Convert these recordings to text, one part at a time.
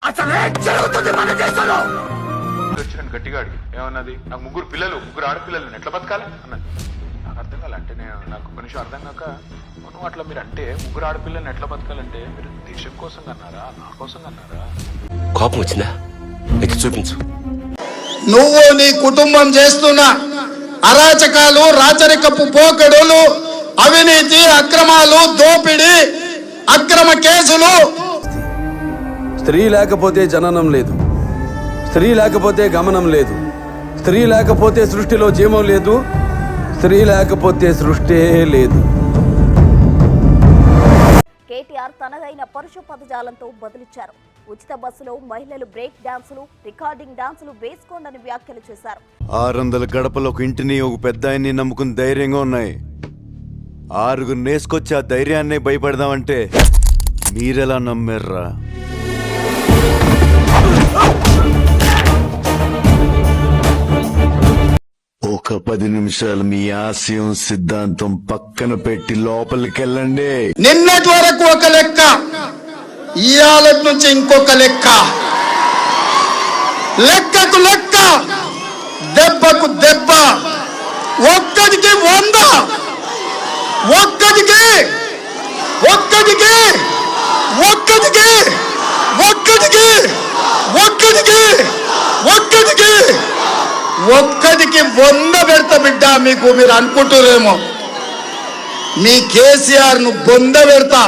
వచ్చిన గట్టిగా అడిగి ఏమన్నది, నాకు ముగ్గురు ఆడపిల్లలు ఎట్లా బతకాలి అన్నది. నాకు అర్థం కాలే. అంటే నాకు ఒక నిమిషం అర్థం కాక, నువ్వు అట్లా మీరు అంటే ముగ్గురు ఆడపిల్లల్ని ఎట్లా బతకాలంటే మీరు దేశం కోసం కన్నారా, నా కోసం కన్నారా? కోపం వచ్చిందా? ఎక్కి చూపించు. నువ్వు నీ కుటుంబం చేస్తున్న అరాచకాలు, రాచరికపు పోకడులు, అవినీతి, అక్రమాలు, దోపిడీ, అక్రమ కేసులు. స్త్రీ లేకపోతే జననం లేదు, స్త్రీ లేకపోతే గమనం లేదు, స్త్రీ లేకపోతే సృష్టిలో జీవం లేదు, స్త్రీ లేకపోతే సృష్టే లేదు. కేటీఆర్ తనదైన పరుష పదజాలంతో బదులిచ్చారు. ఉచిత బస్సులో మహిళలు బ్రేక్ డాన్సులు, రికార్డింగ్ డాన్సులు వేసుకోండని వ్యాఖ్యలు చేశారు. 600 గడపలు ఒక ఇంటిని, ఒక పెద్ద ఆయన్ని నమ్ముకుని ధైర్యంగా ఉన్నాయి. 6 నేసుకొచ్చి ఆ ధైర్యాన్ని భయపడదామంటే మీరెలా నమ్మారా? ఒక 10 నిమిషాలు మీ ఆశయం, సిద్ధాంతం పక్కన పెట్టి లోపలికెళ్ళండి. నిన్నటి వరకు ఒక లెక్క, ఇవాళ నుంచి ఇంకొక లెక్క. లెక్కకు లెక్క, దెబ్బకు దెబ్బ. ఒక్కడికి 100, ఒక్కడికి ఒక్కడికి ఒక్కడికి ఒక్కడికి ఒక్కడికి ఒక్కడికి ఒక్కడికి 100 పెడతా బిడ్డ. మీకు మీరు అనుకుంటారేమో, మీ కేసీఆర్ ను బొంద పెడతా.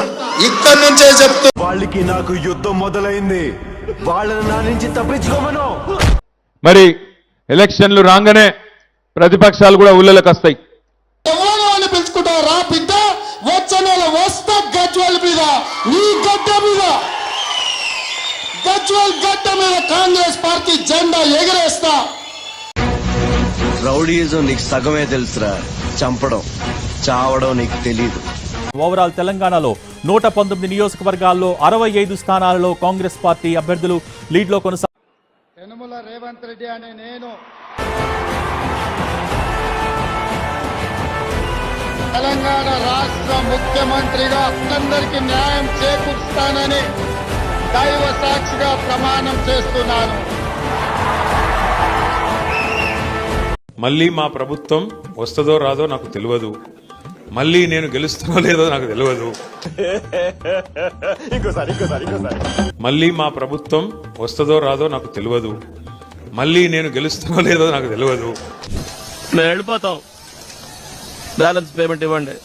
ఇక్కడి నుంచే చెప్తూ వాళ్ళకి నాకు యుద్ధం మొదలైంది. వాళ్ళని నా నుంచి తప్పించుకోమను. మరి ఎలక్షన్లు రాగానే ప్రతిపక్షాలు కూడా ఊళ్ళలోకి వస్తాయి. ఎవరో అని పిలుచుకుంటావు రా బిడ్డ. వచ్చే నెల వస్తా గజ్వల్ మీద, నీ గడ్డ మీద, గజ్వల్ గడ్డ మీద కాంగ్రెస్ పార్టీ జెండా ఎగరేస్తా. రౌడీయిజం నీకు సగమే తెలుసురా, చంపడం చావడం నీకు తెలీదు. ఓవరాల్ తెలంగాణలో 119 నియోజకవర్గాల్లో 65 స్థానాలలో కాంగ్రెస్ పార్టీ అభ్యర్థులు లీడ్లో కొనసాగుతున్నారు. యనమల రేవంత్ రెడ్డి అనే నేను తెలంగాణ రాష్ట్ర ముఖ్యమంత్రిగా అందరికీ న్యాయం చేకూరుస్తానని దైవ సాక్షిగా ప్రమాణం చేస్తున్నాను. మళ్ళీ మా ప్రభుత్వం వస్తుందో రాదో నాకు తెలియదు. మళ్ళీ నేను గెలుస్తానో లేదో నాకు తెలియదు. మళ్ళీ మా ప్రభుత్వం వస్తుందో రాదో నాకు తెలియదు. మళ్ళీ నేను గెలుస్తానో లేదో నాకు తెలియదు. మేము వెళ్ళిపోతాం, బ్యాలెన్స్ పేమెంట్ ఇవ్వండి.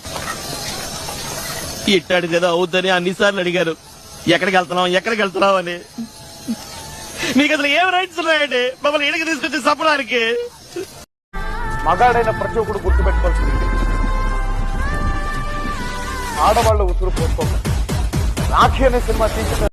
ఇట్టాడిది ఏదో అవుద్దని అన్నిసార్లు అడిగారు, ఎక్కడికి వెళ్తున్నాం అని. మీకు అసలు ఏం రైట్స్ ఉన్నాయండి మమ్మల్ని ఇడికి తీసుకొచ్చి చంపడానికి? మగాడైన ప్రతి ఒక్కడు గుర్తుపెట్టుకోవాల్సింది, ఆడవాళ్ళ ఉసురు పోసుకోవాలి. రాఖీ అనే సినిమా తీసిన